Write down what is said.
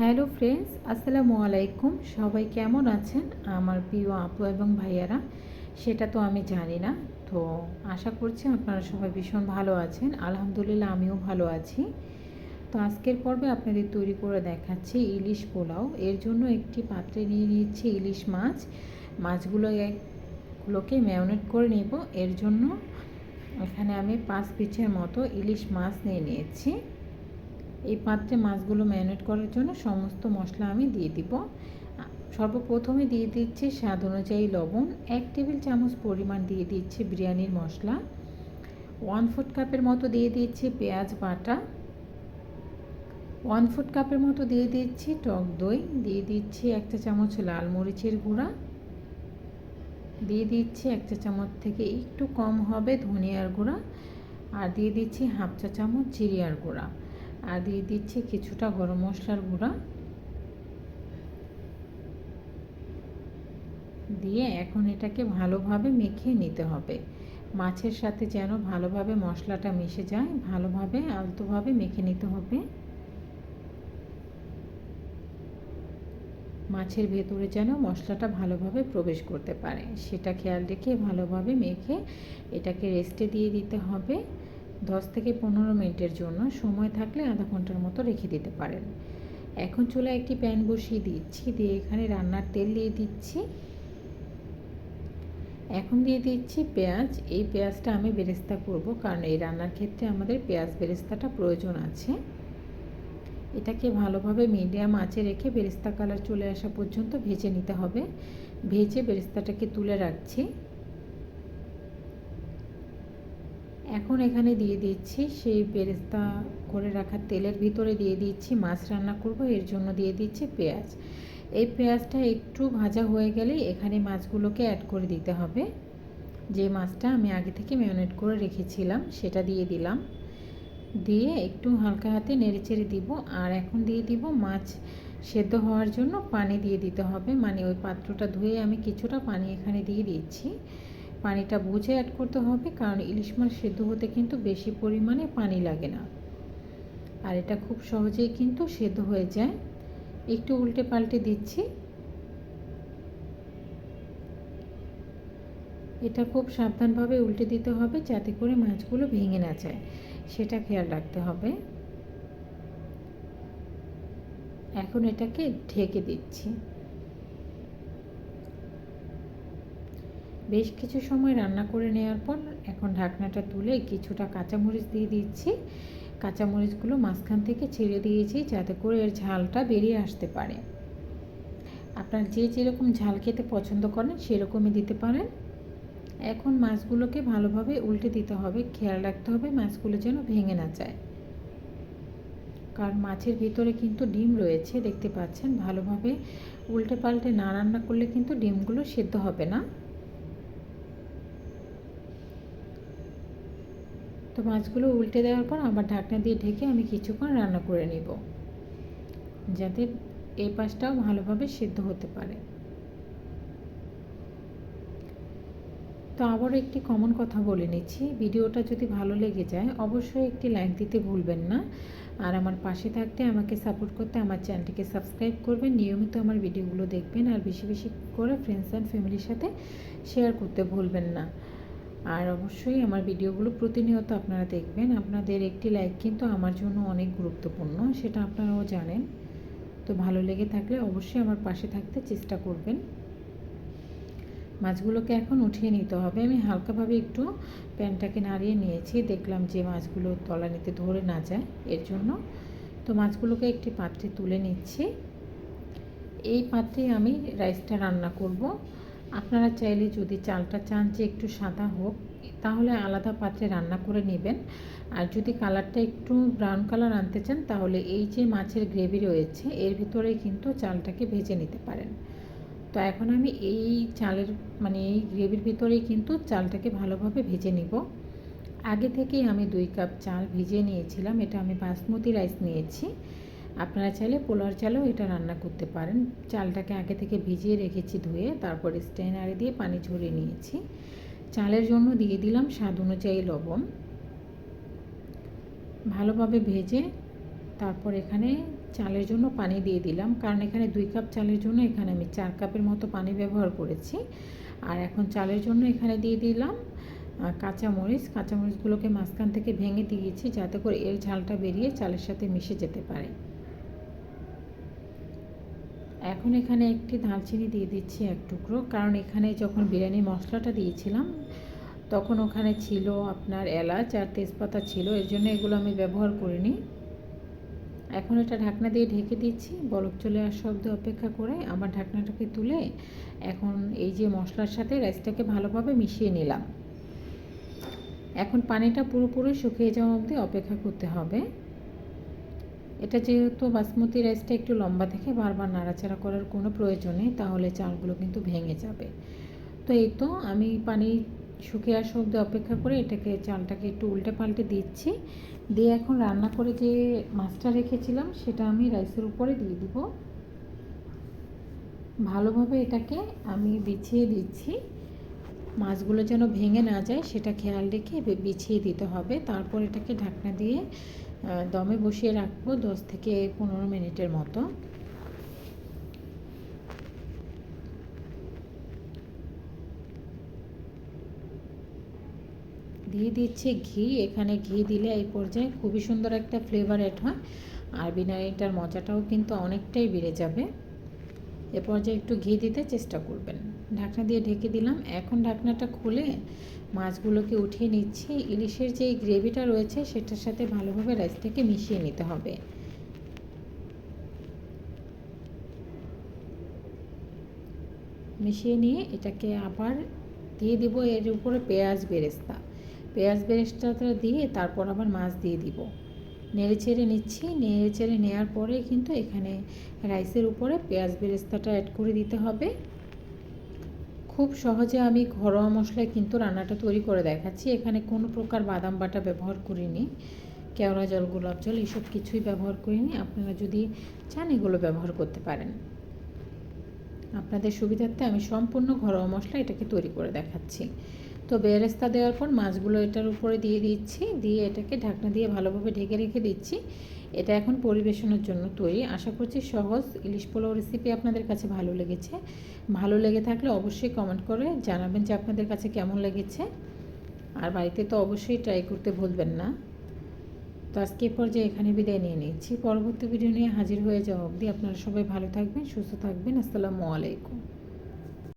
Hello friends, আসসালামু আলাইকুম। সবাই কেমন আছেন? আমার প্রিয় আপু এবং ভাইয়ারা, সেটা তো আমি জানি না। তো আশা করছি আপনারা সবাই ভীষণ ভালো আছেন। আলহামদুলিল্লাহ, আমিও ভালো আছি। তো আজকের পর্বে আপনাদের তৈরি করে দেখাচ্ছি ইলিশ পোলাও। এর জন্য একটি পাত্রে নিয়ে নিচ্ছি ইলিশ মাছ। মাছগুলোকে ম্যারিনেট করে নেব। এর জন্য এখানে আমি 5 পিসের মতো ইলিশ মাছ নিয়ে নিয়েছি। এই পাত্রে মাছগুলো ম্যারিনেট করার জন্য সমস্ত মশলা আমি দিয়ে দিব। সর্বপ্রথমে দিয়ে দিচ্ছি স্বাদ অনুযায়ী লবণ, 1 টেবিল চামচ পরিমাণ দিয়ে দিচ্ছি বিরিয়ানির মশলা, 1/4 কাপের মতো দিয়ে দিচ্ছি পেঁয়াজ বাটা, 1/4 কাপের মতো দিয়ে দিচ্ছি টক দই, দিয়ে দিচ্ছি 1 চা চামচ লাল মরিচের গুঁড়া, দিয়ে দিচ্ছি 1 চা চামচ থেকে একটু কম হবে ধনিয়ার গুঁড়া, আর দিয়ে দিচ্ছি 1/2 চা চামচ জিরার গুঁড়া, আর দিয়ে দিচ্ছি কিছুটা গরম মশলার গুঁড়া। দিয়ে এখন এটাকে ভালোভাবে মেখে নিতে হবে। মাছের সাথে যেন ভালোভাবে মশলাটা মিশে যায়, ভালোভাবে আলতোভাবে মেখে নিতে হবে। মাছের ভেতরে যেন মশলাটা ভালোভাবে প্রবেশ করতে পারে, সেটা খেয়াল রেখে ভালোভাবে মেখে এটাকে রেস্টে দিয়ে দিতে হবে 10 থেকে 15 মিনিটের জন্য। সময় থাকলে আধা ঘন্টার মতো রেখে দিতে পারেন। এখন চুলায় একটি প্যান বসিয়ে দিচ্ছি, দিয়ে এখানে রান্নার তেল দিয়ে দিচ্ছি। এখন দিয়ে দিচ্ছি পেঁয়াজ। এই পেঁয়াজটা আমি বেরেস্তা করব, কারণ এই রান্নার ক্ষেত্রে আমাদের পেঁয়াজ বেরেস্তাটা প্রয়োজন আছে। এটাকে ভালোভাবে মিডিয়াম আঁচে রেখে বেরেস্তা কালার চলে আসা পর্যন্ত ভেজে নিতে হবে। ভেজে বেরেস্তাটাকে তুলে রাখছি। এখন এখানে দিয়ে দিচ্ছি সেই বেরেস্তা করে রাখা তেলের ভিতরে দিয়ে দিচ্ছি মাছ রান্না করব, এর জন্য দিয়ে দিচ্ছি পেঁয়াজ। এই পেঁয়াজটা একটু ভাজা হয়ে গেলে এখানে মাছগুলোকে অ্যাড করে দিতে হবে। যে মাছটা আমি আগে থেকে ম্যারিনেট করে রেখেছিলাম সেটা দিয়ে দিলাম। দিয়ে একটু হালকা হাতে নেড়েচেড়ে দিব। আর এখন দিয়ে দিব মাছ সেদ্ধ হওয়ার জন্য পানি দিয়ে দিতে হবে। মানে ওই পাত্রটা ধুয়ে আমি কিছুটা পানি এখানে দিয়ে দিচ্ছি। পানিটা বুঝে অ্যাড করতে হবে, কারণ ইলিশ মাছ সেদ্ধ হতে কিন্তু বেশি পরিমাণে পানি লাগে না, আর এটা খুব সহজেই কিন্তু সেদ্ধ হয়ে যায়। একটু উল্টে পাল্টে দিচ্ছি। এটা খুব সাবধানভাবে উল্টে দিতে হবে যাতে করে মাছগুলো ভেঙে না যায়, সেটা খেয়াল রাখতে হবে। এখন এটাকে ঢেকে দিচ্ছি। বেশ কিছু সময় রান্না করে নেওয়ার পর এখন ঢাকনাটা তুলে কিছুটা কাঁচামরিচ দিয়ে দিচ্ছি। কাঁচামরিচগুলো মাঝখান থেকে ছেড়ে দিয়েছি যাতে করে এর ঝালটা বেরিয়ে আসতে পারে। আপনার যে যেরকম ঝাল খেতে পছন্দ করেন সেরকমই দিতে পারেন। এখন মাছগুলোকে ভালোভাবে উল্টে দিতে হবে। খেয়াল রাখতে হবে মাছগুলো যেন ভেঙে না যায়, কারণ মাছের ভিতরে কিন্তু ডিম রয়েছে, দেখতে পাচ্ছেন। ভালোভাবে উল্টে পাল্টে না রান্না করলে কিন্তু ডিমগুলো সেদ্ধ হবে না। তো মাছগুলো উল্টে দেওয়ার পর আবার ঢাকনা দিয়ে ঢেকে আমি কিছুক্ষণ রান্না করে নিব, যাতে এই পাশটাও ভালোভাবে সেদ্ধ হতে পারে। তো আবারও একটি কমন কথা বলে নিচ্ছি, ভিডিওটা যদি ভালো লেগে যায় অবশ্যই একটি লাইক দিতে ভুলবেন না। আর আমার পাশে থাকতে আমাকে সাপোর্ট করতে আমার চ্যানেলটিকে সাবস্ক্রাইব করবেন, নিয়মিত আমার ভিডিওগুলো দেখবেন, আর বেশি বেশি করে ফ্রেন্ডস অ্যান্ড ফ্যামিলির সাথে শেয়ার করতে ভুলবেন না। আর অবশ্যই আমার ভিডিওগুলো প্রতিনিয়ত আপনারা দেখবেন। আপনাদের একটি লাইক কিন্তু আমার জন্য অনেক গুরুত্বপূর্ণ, সেটা আপনারাও জানেন। তো ভালো লেগে থাকলে অবশ্যই আমার পাশে থাকতে চেষ্টা করবেন। মাছগুলোকে এখন উঠিয়ে নিতে হবে। আমি হালকাভাবে একটু প্যানটাকে নাড়িয়ে নিয়েছি, দেখলাম যে মাছগুলো তলানিতে ধরে না যায়, এর জন্য। তো মাছগুলোকে একটি পাত্রে তুলে নিচ্ছি। এই পাত্রে আমি রাইসটা রান্না করব। আপনারা চাইলে যদি চালটা চান যে একটু সাদা হোক, তাহলে আলাদা পাত্রে রান্না করে নেবেন। আর যদি কালারটা একটু ব্রাউন কালার আনতে চান তাহলে এই যে মাছের গ্রেভি রয়েছে এর ভিতরে কিন্তু চালটাকে ভেজে নিতে পারেন। তো এখন আমি এই চালের এই গ্রেভির ভিতরেই কিন্তু চালটাকে ভালোভাবে ভেজে নিব। আগে থেকেই আমি 2 কাপ চাল ভিজিয়ে নিয়েছিলাম। এটা আমি বাসমতি রাইস নিয়েছি। আপনারা চাইলে পোলাওর চালেও এটা রান্না করতে পারেন। চালটাকে আগে থেকে ভিজিয়ে রেখেছি ধুয়ে, তারপর স্ট্রেনারে দিয়ে পানি ঝরিয়ে নিয়েছি। চালের জন্য দিয়ে দিলাম স্বাদ অনুযায়ী লবণ। ভালোভাবে ভেজে তারপর এখানে চালের জন্য পানি দিয়ে দিলাম, কারণ এখানে 2 কাপ চালের জন্য এখানে আমি 4 কাপের মতো পানি ব্যবহার করেছি। আর এখন চালের জন্য এখানে দিয়ে দিলাম কাঁচামরিচগুলোকে মাঝখান থেকে ভেঙে দিয়েছি, যাতে করে এর ঝালটা বেরিয়ে চালের সাথে মিশে যেতে পারে। এখন এখানে একটি দারচিনি দিয়ে দিচ্ছি 1 টুকরো, কারণ এখানে যখন বিরিয়ানি মশলাটা দিয়েছিলাম তখন ওখানে ছিল আপনার এলাচ আর তেজপাতা ছিল, এর জন্য এগুলো আমি ব্যবহার করিনি। এখন এটা ঢাকনা দিয়ে ঢেকে দিচ্ছি, বলক চলে আসা অবধি অপেক্ষা করে আবার ঢাকনাটাকে তুলে এখন এই যে মশলার সাথে রাইসটাকে ভালোভাবে মিশিয়ে নিলাম। এখন পানিটা পুরোপুরি শুকিয়ে যাওয়া অবধি অপেক্ষা করতে হবে। এটা যেহেতু বাসমতি রাইসটা একটু লম্বা থেকে বারবার নাড়াচাড়া করার কোনো প্রয়োজন নেই, তাহলে চালগুলো কিন্তু ভেঙে যাবে। তো এই তো আমি পানি শুকিয়ে আসা অবধি অপেক্ষা করে চালটাকে একটু উল্টে পাল্টে দিচ্ছি, দিয়ে এখন রান্না করে যে মাছটা রেখেছিলাম সেটা আমি রাইসের উপরে দিয়ে দিব। ভালোভাবে এটাকে আমি বিছিয়ে দিচ্ছি, মাছগুলো যেন ভেঙে না যায় সেটা খেয়াল রেখে বিছিয়ে দিতে হবে। তারপর এটাকে ঢাকনা দিয়ে দমে বসিয়ে রাখবো 10 থেকে 15 মিনিটের মতো। দিয়ে দিচ্ছি ঘি, এখানে ঘি দিলে এই পর্যায়ে খুবই সুন্দর একটা ফ্লেভার অ্যাড হয়, আর বিরিয়ানিটার মজাটাও কিন্তু অনেকটাই বেড়ে যাবে। এ পর্যায়ে একটু ঘি দিতে চেষ্টা করবেন। ঢাকনা দিয়ে ঢেকে দিলাম। এখন ঢাকনাটা খুলে মাছগুলোকে উঠিয়ে নিচ্ছি। ইলিশের যে গ্রেভিটা রয়েছে সেটার সাথে ভালোভাবে রাইসটাকে মিশিয়ে নিতে হবে। মিশিয়ে নিয়ে এটাকে আবার দিয়ে দিব এর উপরে পেঁয়াজ বেরেস্তাটা দিয়ে তারপর আবার মাছ দিয়ে দিব। নেড়েচেড়ে নিচ্ছি, নেড়েচেড়ে নেওয়ার পরে কিন্তু এখানে রাইসের উপরে পেঁয়াজ বেরেস্তাটা অ্যাড করে দিতে হবে। খুব সহজে আমি ঘরোয়া মশলায় কিন্তু রান্নাটা তৈরি করে দেখাচ্ছি। এখানে কোনো প্রকার বাদাম বাটা ব্যবহার করিনি, কেওড়া জল, গোলাপ জল এসব কিছুই ব্যবহার করিনি। আপনারা যদি চান এগুলো ব্যবহার করতে পারেন। আপনাদের সুবিধার্থে আমি সম্পূর্ণ ঘরোয়া মশলা এটাকে তৈরি করে দেখাচ্ছি। তো বেরেস্তা দেওয়ার পর মাছগুলো এটার উপরে দিয়ে দিচ্ছি, দিয়ে এটাকে ঢাকনা দিয়ে ভালোভাবে ঢেকে রেখে দিচ্ছি। এটা এখন পরিবেশনের জন্য তৈরি। আশা করছি সহজ ইলিশ পোলাও রেসিপি আপনাদের কাছে ভালো লেগেছে। ভালো লেগে থাকলে অবশ্যই কমেন্ট করে জানাবেন যে আপনাদের কাছে কেমন লেগেছে, আর বাড়িতে তো অবশ্যই ট্রাই করতে ভুলবেন না। তো আজকে পর্যায়ে এখানে বিদায় নিয়ে নিচ্ছি। পরবর্তী ভিডিও নিয়ে হাজির হয়ে যাওয়া অবধি আপনারা সবাই ভালো থাকবেন, সুস্থ থাকবেন। আসসালামু আলাইকুম।